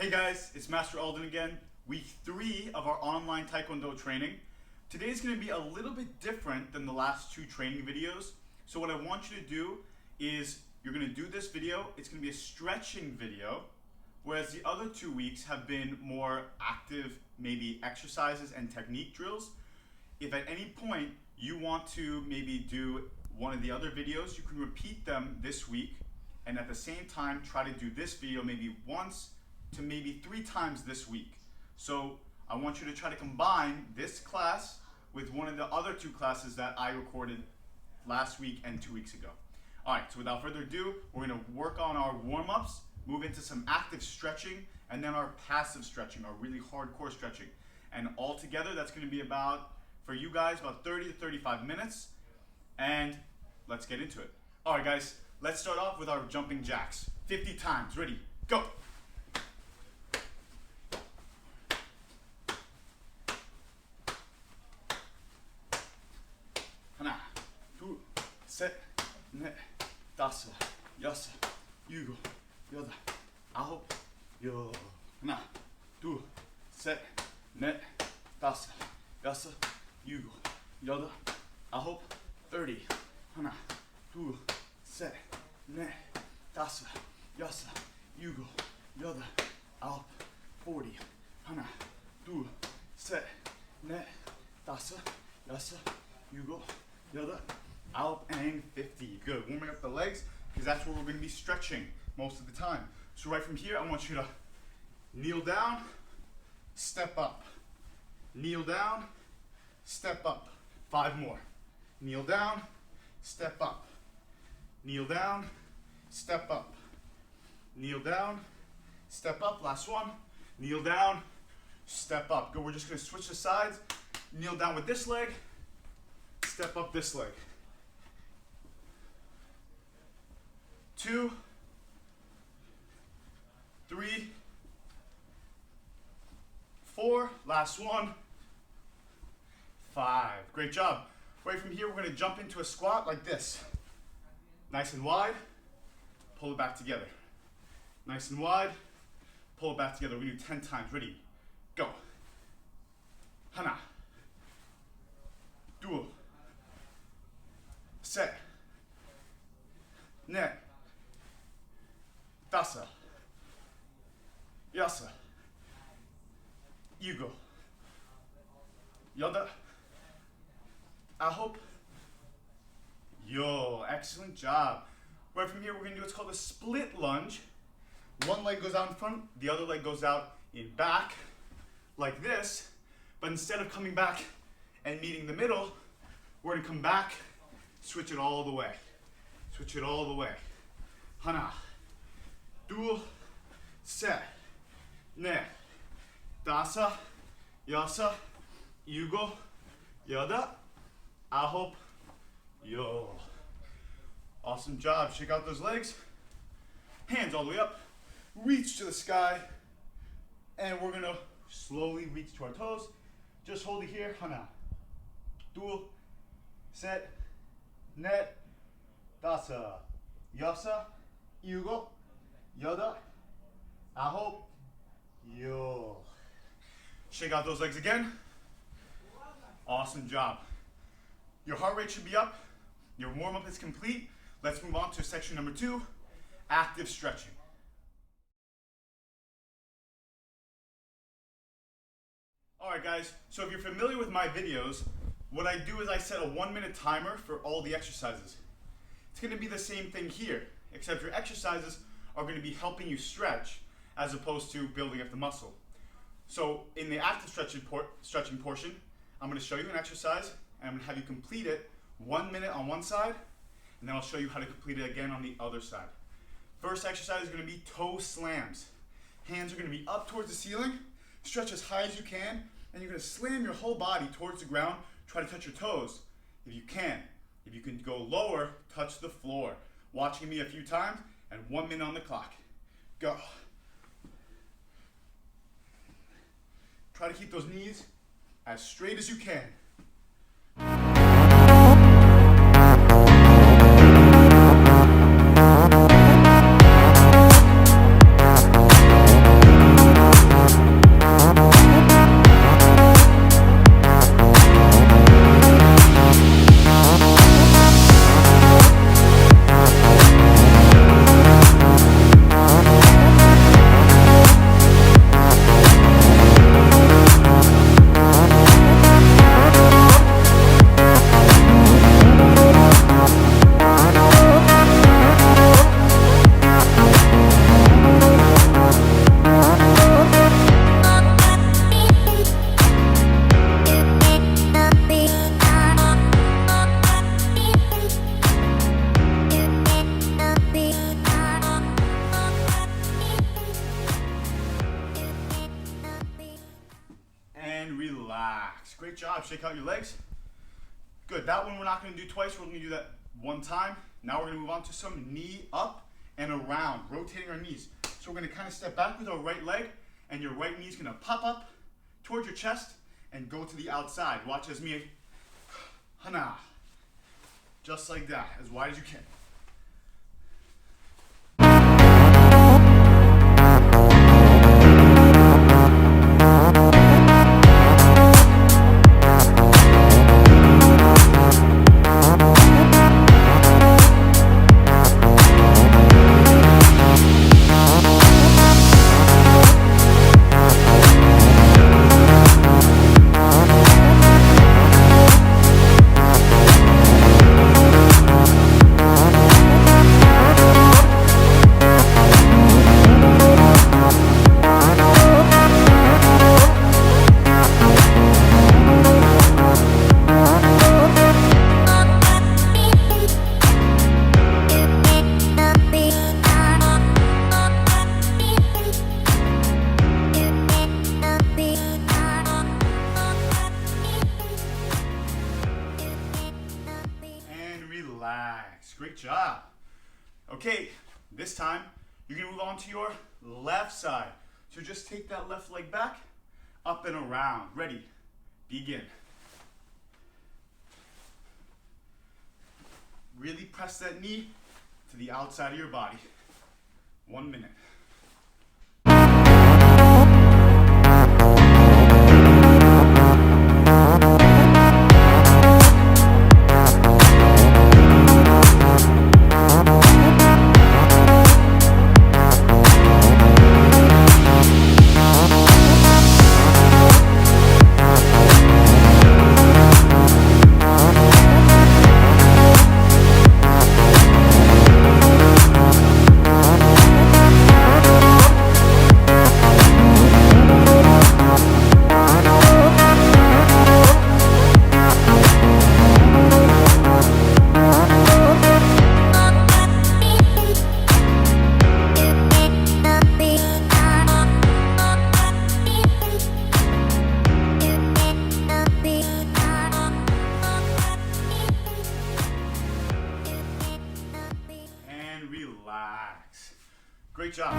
Hey guys, it's Master Alden again. Week 3 of our online Taekwondo training. Today's going to be a little bit different than the last 2 training videos. So what I want you to do is you're going to do this video. It's going to be a stretching video, whereas the other 2 weeks have been more active, maybe exercises and technique drills. If at any point you want to maybe do one of the other videos, you can repeat them this week and at the same time try to do this video maybe once to maybe 3 times this week. So I want you to try to combine this class with one of the other 2 classes that I recorded last week and 2 weeks ago. Alright, so without further ado, we're going to work on our warm-ups, move into some active stretching, and then our passive stretching, our really hardcore stretching. And all together, that's going to be about, for you guys, about 30 to 35 minutes. And let's get into it. Alright guys, let's start off with our jumping jacks. 50 times. Ready? Go! 하나, 둘, 셋, 넷, 다섯, 여섯, 일곱, 여덟, 아홉, 열. 하나, 둘, 셋, 넷, 다섯, 여섯, 일곱, 여덟, 아홉, 30. 하나, 둘, 셋, 넷, 다섯, 여섯, 일곱, 여덟, 아홉, 40. 하나, 둘, 셋, 넷, 다섯, 여섯, 일곱, 여덟, out and 50. Good. Warming up the legs because that's where we're going to be stretching most of the time. So right from here, I want you to kneel down, step up. Kneel down, step up. 5 more. Kneel down, step up. Kneel down, step up. Kneel down, step up. Last one. Kneel down, step up. Good. We're just going to switch the sides. Kneel down with this leg. Step up this leg. 2, 3, 4. Last one. 5. Great job. Right from here, we're going to jump into a squat like this. Nice and wide. Pull it back together. Nice and wide. Pull it back together. We do 10 times. Ready? Go. 하나, 둘, 셋, 넷, 다섯, 여섯, 일곱, 여덟, 아홉, 열. Excellent job. Right from here, we're going to do what's called a split lunge. One leg goes out in front, the other leg goes out in back, like this. But instead of coming back and meeting the middle, we're going to come back, switch it all the way. Switch it all the way. 하나, 둘, 셋, 넷, 다섯, 여섯, 일곱, 여덟, 아홉, 열. Awesome job. Shake out those legs. Hands all the way up. Reach to the sky. And we're going to slowly reach to our toes. Just hold it here. 하나, 둘, 셋, 넷, 다섯, 여섯, 일곱, 여덟, 아홉, 열. Shake out those legs again. Awesome job. Your heart rate should be up. Your warm-up is complete. Let's move on to section number 2, active stretching. Alright guys, so if you're familiar with my videos, what I do is I set a 1-minute timer for all the exercises. It's going to be the same thing here, except your exercises are going to be helping you stretch as opposed to building up the muscle. So in the active stretching portion, I'm going to show you an exercise and I'm going to have you complete it 1 minute on one side, and then I'll show you how to complete it again on the other side. First exercise is going to be toe slams. Hands are going to be up towards the ceiling. Stretch as high as you can, and you're going to slam your whole body towards the ground. Try to touch your toes if you can. If you can go lower, touch the floor. Watching me a few times, and 1 minute on the clock. Go. Try to keep those knees as straight as you can. relax. Great job. Shake out your legs. Good. That one we're not going to do twice. We're going to do that one time. Now we're going to move on to some knee up and around, rotating our knees. So we're going to kind of step back with our right leg, and your right knee is going to pop up towards your chest and go to the outside. Watch as me. Hana. Just like that, as wide as you can. Relax. Great job. Okay, this time you're going to move on to your left side. So just take that left leg back, up and around. Ready? Begin. Really press that knee to the outside of your body. 1 minute. Relax. Great job.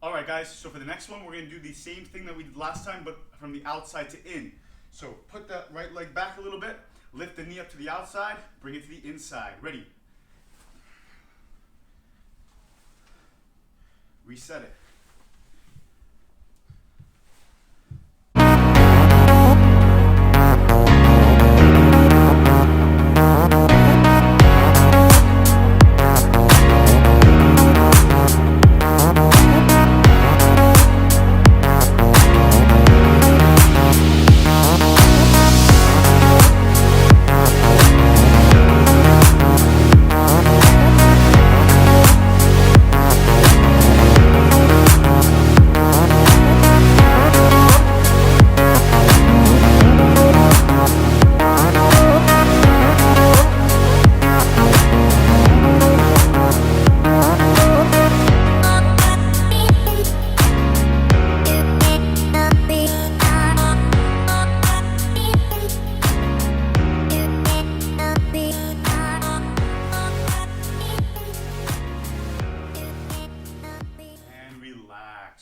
Alright guys, so for the next one, we're going to do the same thing that we did last time, but from the outside to in. So put that right leg back a little bit, lift the knee up to the outside, bring it to the inside. Ready? Reset it.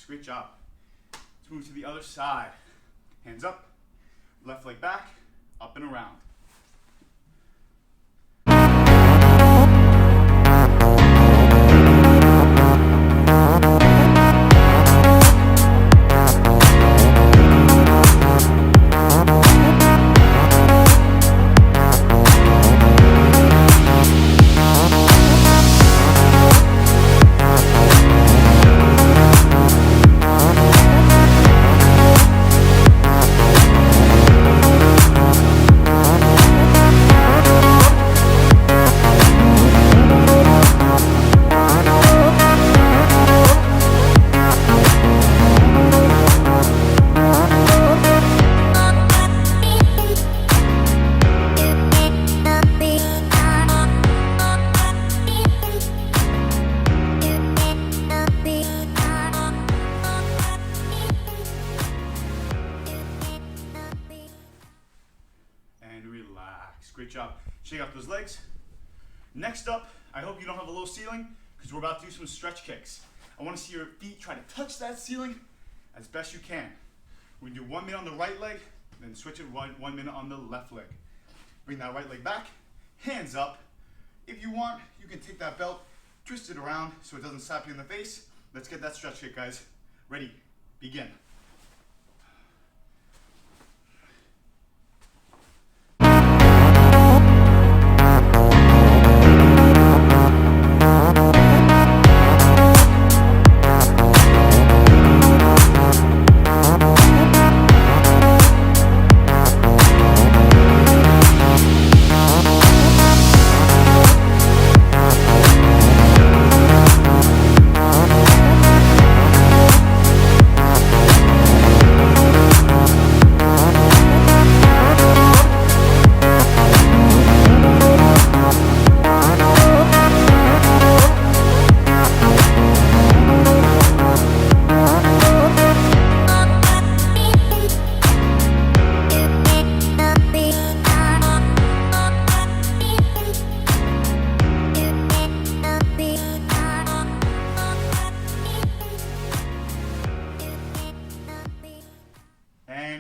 Great job. Let's move to the other side. Hands up, left leg back, up and around. relax. Great job. Shake out those legs. Next up, I hope you don't have a low ceiling because we're about to do some stretch kicks. I want to see your feet try to touch that ceiling as best you can. We're gonna do 1 minute on the right leg, then switch it 1 minute on the left leg. Bring that right leg back, hands up. If you want, you can take that belt, twist it around so it doesn't slap you in the face. Let's get that stretch kick, guys. Ready, begin.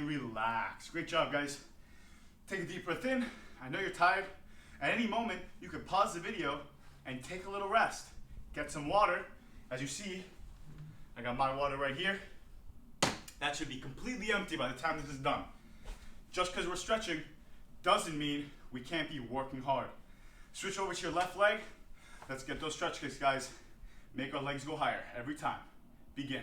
Relax. Great job, guys. Take a deep breath in. I know you're tired. At any moment, you could pause the video and take a little rest. Get some water. As you see, I got my water right here. That should be completely empty by the time this is done. Just because we're stretching doesn't mean we can't be working hard. Switch over to your left leg. Let's get those stretch kicks, guys. Make our legs go higher every time. Begin.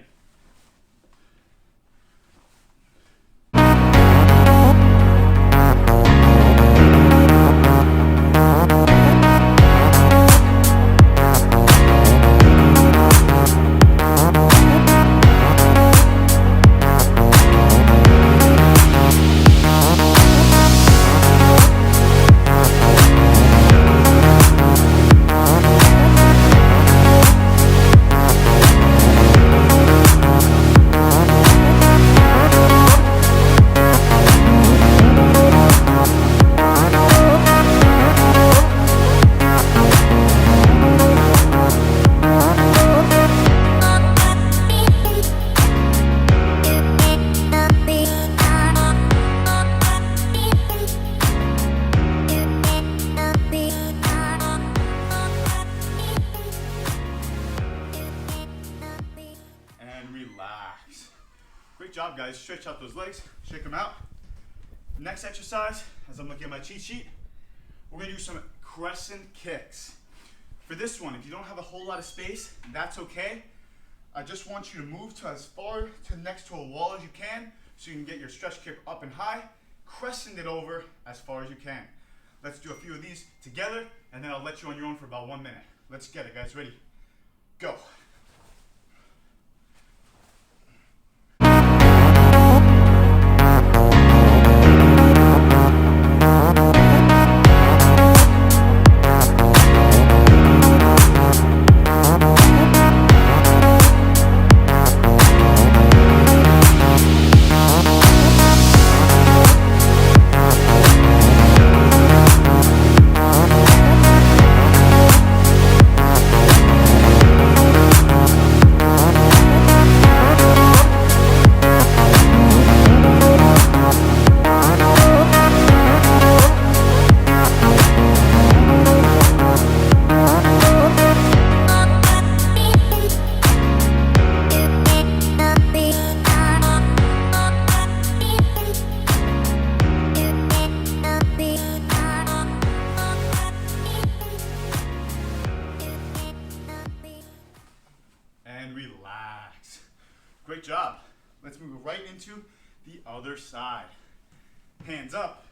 Great job, guys. Stretch out those legs, shake them out. Next exercise, as I'm looking at my cheat sheet, we're gonna do some crescent kicks. For this one, if you don't have a whole lot of space, that's okay. I just want you to move to as far to next to a wall as you can so you can get your stretch kick up and high, crescent it over as far as you can. Let's do a few of these together, and then I'll let you on your own for about 1 minute. Let's get it, guys. Ready? Go. Relax. Great job. Let's move right into the other side. Hands up,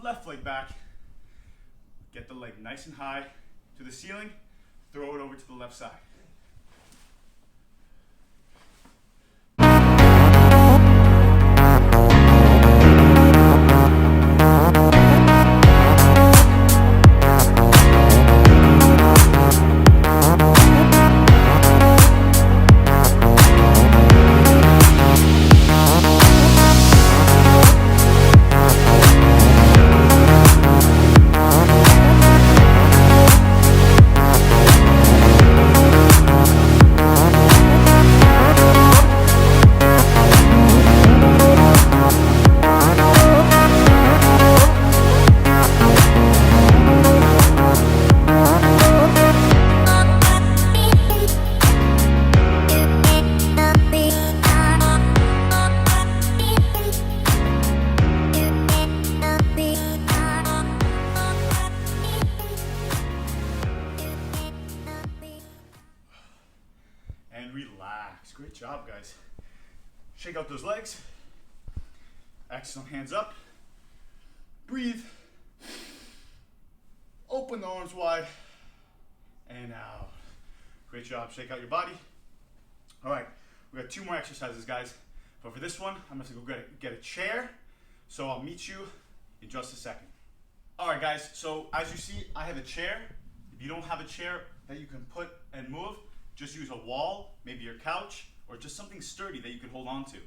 left leg back. Get the leg nice and high to the ceiling. Throw it over to the left side. job, guys. Shake out those legs. Excellent. Hands up. Breathe. Open the arms wide. And out. Great job. Shake out your body. All right. We got 2 more exercises, guys. But for this one, I'm going to go get a chair. So I'll meet you in just a second. All right, guys. So as you see, I have a chair. If you don't have a chair that you can put and move, just use a wall, maybe your couch, or just something sturdy that you can hold on to.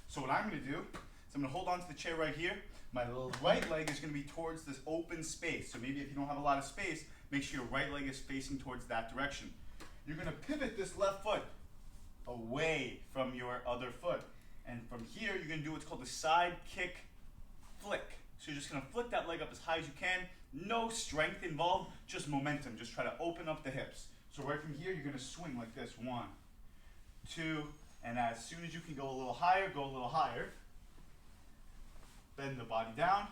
So what I'm going to do is I'm going to hold on to the chair right here. My right leg is going to be towards this open space. So maybe if you don't have a lot of space, make sure your right leg is facing towards that direction. You're going to pivot this left foot away from your other foot. And from here, you're going to do what's called the side kick flick. So you're just going to flick that leg up as high as you can. No strength involved, just momentum. Just try to open up the hips. So right from here, you're going to swing like this. 1, 2, and as soon as you can go a little higher, go a little higher. Bend the body down.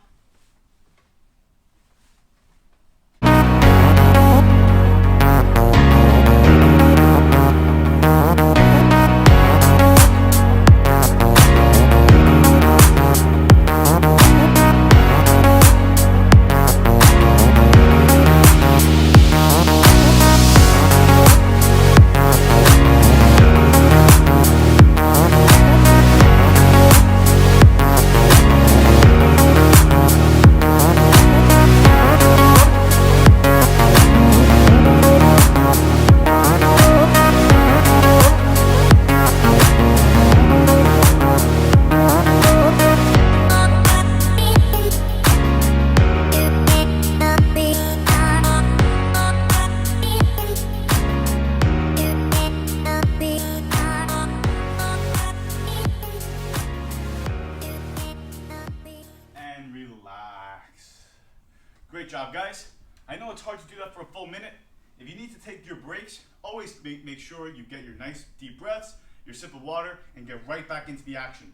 Great job, guys. I know it's hard to do that for a full minute. If you need to take your breaks, always make sure you get your nice deep breaths, your sip of water, and get right back into the action.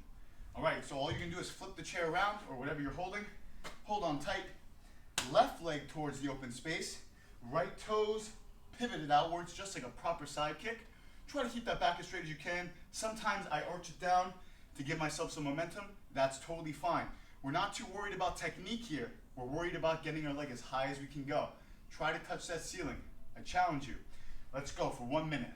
All right, so all you're gonna do is flip the chair around or whatever you're holding. Hold on tight. Left leg towards the open space. Right toes pivoted outwards, just like a proper side kick. Try to keep that back as straight as you can. Sometimes I arch it down to give myself some momentum. That's totally fine. We're not too worried about technique here. We're worried about getting our leg as high as we can go. Try to touch that ceiling. I challenge you. Let's go for 1 minute.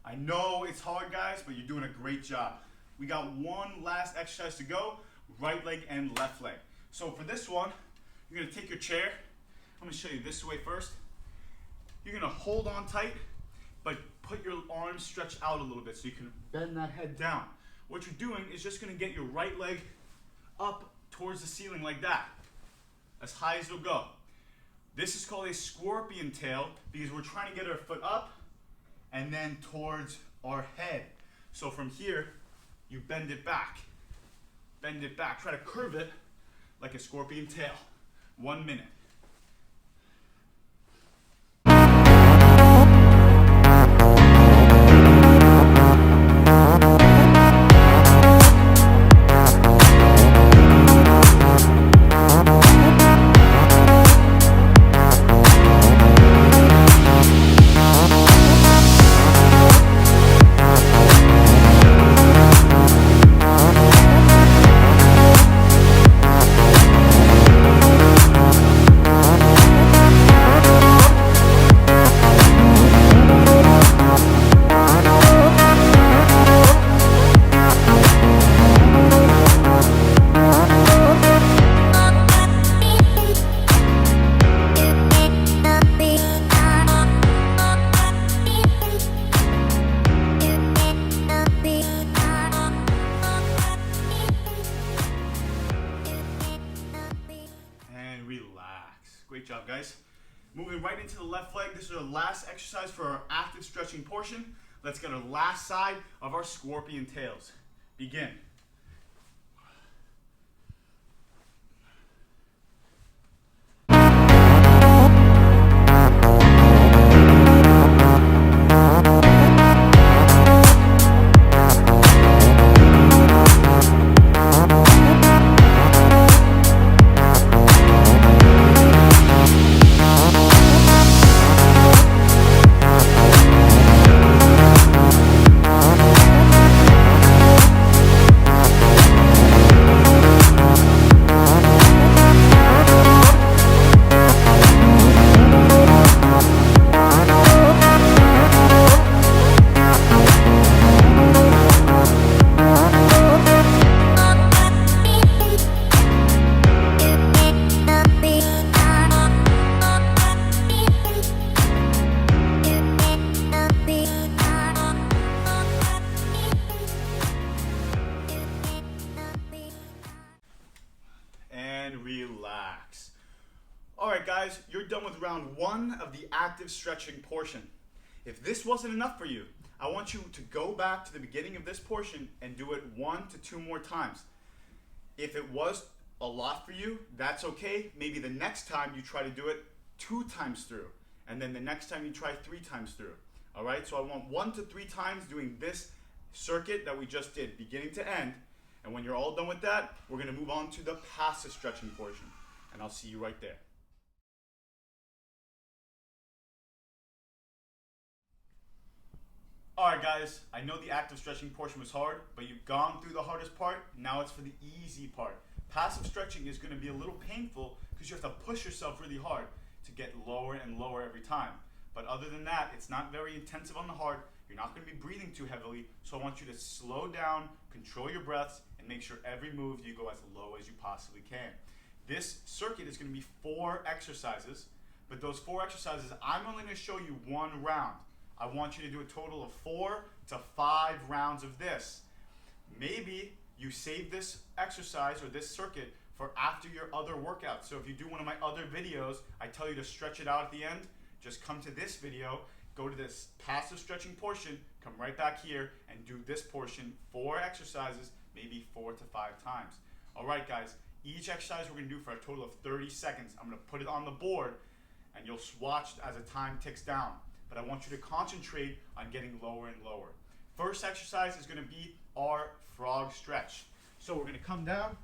I know it's hard, guys, but you're doing a great job. We got one last exercise to go, right leg and left leg. So for this one, you're gonna take your chair. I'm gonna show you this way first. You're gonna hold on tight, but put your arms stretched out a little bit so you can bend that head down. What you're doing is just gonna get your right leg up towards the ceiling like that, as high as it'll go. This is called a scorpion tail because we're trying to get our foot up and then towards our head. So from here, you bend it back. Bend it back. Try to curve it like a scorpion tail. 1 minute. job, guys. Moving right into the left leg. This is our last exercise for our active stretching portion. Let's get our last side of our scorpion tails. Begin. Relax. Alright guys, you're done with round 1 of the active stretching portion. If this wasn't enough for you, I want you to go back to the beginning of this portion and do it 1 to 2 more times. If it was a lot for you, that's okay. Maybe the next time you try to do it 2 times through, and then the next time you try 3 times through. Alright, so I want 1 to 3 times doing this circuit that we just did, beginning to end. And when you're all done with that, we're going to move on to the passive stretching portion. And I'll see you right there. Alright guys, I know the active stretching portion was hard, but you've gone through the hardest part. Now it's for the easy part. Passive stretching is going to be a little painful because you have to push yourself really hard to get lower and lower every time. But other than that, it's not very intensive on the heart. You're not going to be breathing too heavily, so I want you to slow down, control your breaths, and make sure every move you go as low as you possibly can. This circuit is going to be 4 exercises, but those 4 exercises, I'm only going to show you 1 round. I want you to do a total of 4 to 5 rounds of this. Maybe you save this exercise or this circuit for after your other workout. So if you do one of my other videos, I tell you to stretch it out at the end, just come to this video, go to this passive stretching portion, come right back here and do this portion, 4 exercises, maybe 4 to 5 times. All right, guys, each exercise we're going to do for a total of 30 seconds. I'm going to put it on the board and you'll watch as the time ticks down. But I want you to concentrate on getting lower and lower. First exercise is going to be our frog stretch. So we're going to come down,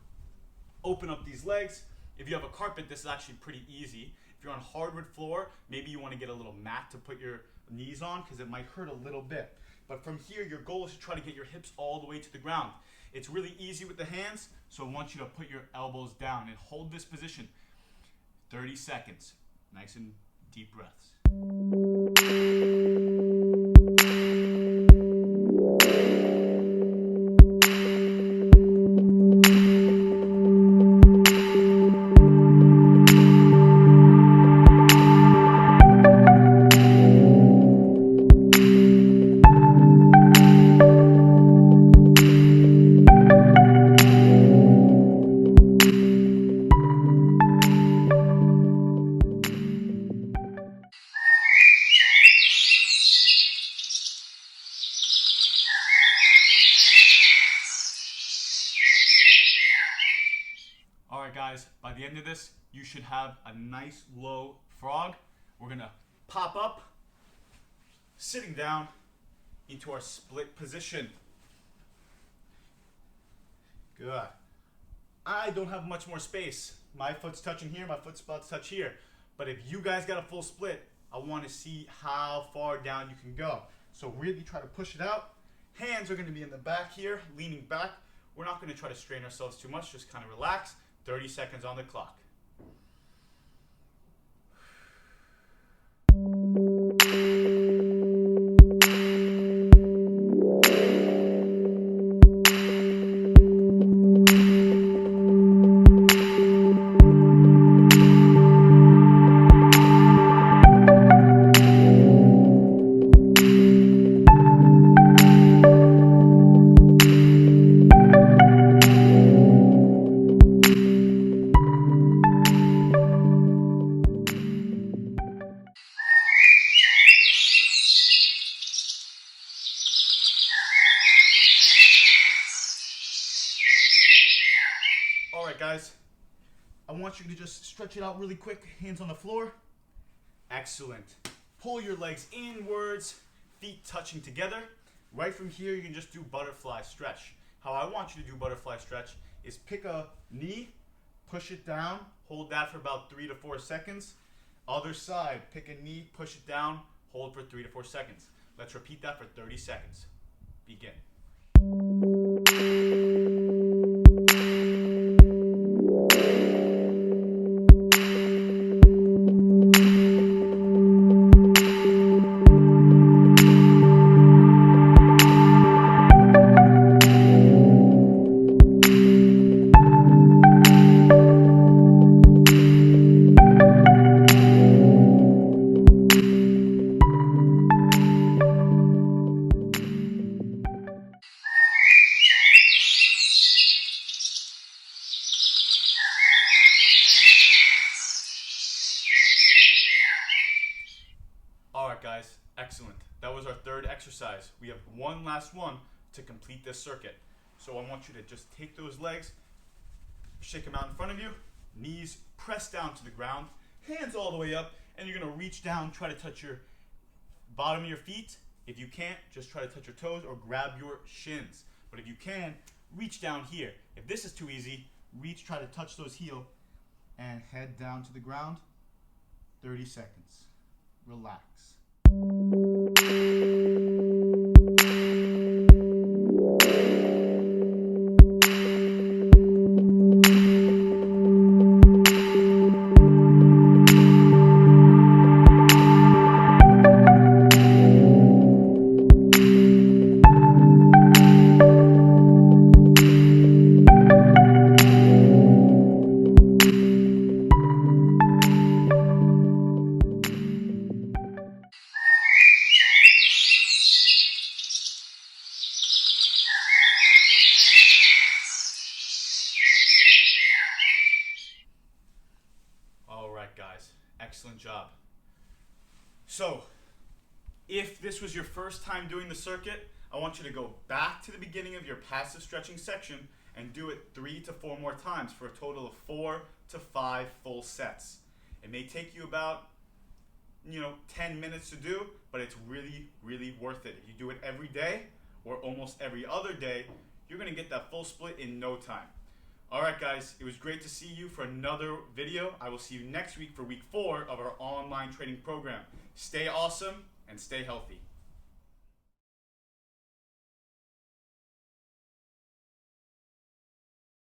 open up these legs. If you have a carpet, this is actually pretty easy. If you're on hardwood floor, maybe you want to get a little mat to put your knees on because it might hurt a little bit. But from here, your goal is to try to get your hips all the way to the ground. It's really easy with the hands, so I want you to put your elbows down and hold this position. 30 seconds. Nice and deep breaths. Alright guys, by the end of this, you should have a nice low frog. We're going to pop up, sitting down into our split position. Good. I don't have much more space. My foot's touching here, my foot's about to touch here. But if you guys got a full split, I want to see how far down you can go. So really try to push it out. Hands are going to be in the back here, leaning back. We're not going to try to strain ourselves too much, just kind of relax. 30 seconds on the clock. guys, I want you to just stretch it out really quick, hands on the floor. Excellent. Pull your legs inwards, feet touching together. Right from here, you can just do butterfly stretch. How I want you to do butterfly stretch is pick a knee, push it down, hold that for about 3 to 4 seconds. Other side, pick a knee, push it down, hold for 3 to 4 seconds. Let's repeat that for 30 seconds. Begin. Alright guys, excellent. That was our third exercise. We have one last one to complete this circuit. So I want you to just take those legs, shake them out in front of you, knees press down to the ground, hands all the way up, and you're going to reach down, try to touch your bottom of your feet. If you can't, just try to touch your toes or grab your shins. But if you can, reach down here. If this is too easy, reach, try to touch those heels, and head down to the ground. 30 seconds. Relax. Alright guys, excellent job. So, if this was your first time doing the circuit, I want you to go back to the beginning of your passive stretching section and do it 3 to 4 more times for a total of 4 to 5 full sets. It may take you about 10 minutes to do, but it's really, really worth it. If you do it every day or almost every other day, you're going to get that full split in no time. Alright guys, it was great to see you for another video. I will see you next week for week 4 of our online training program. Stay awesome and stay healthy.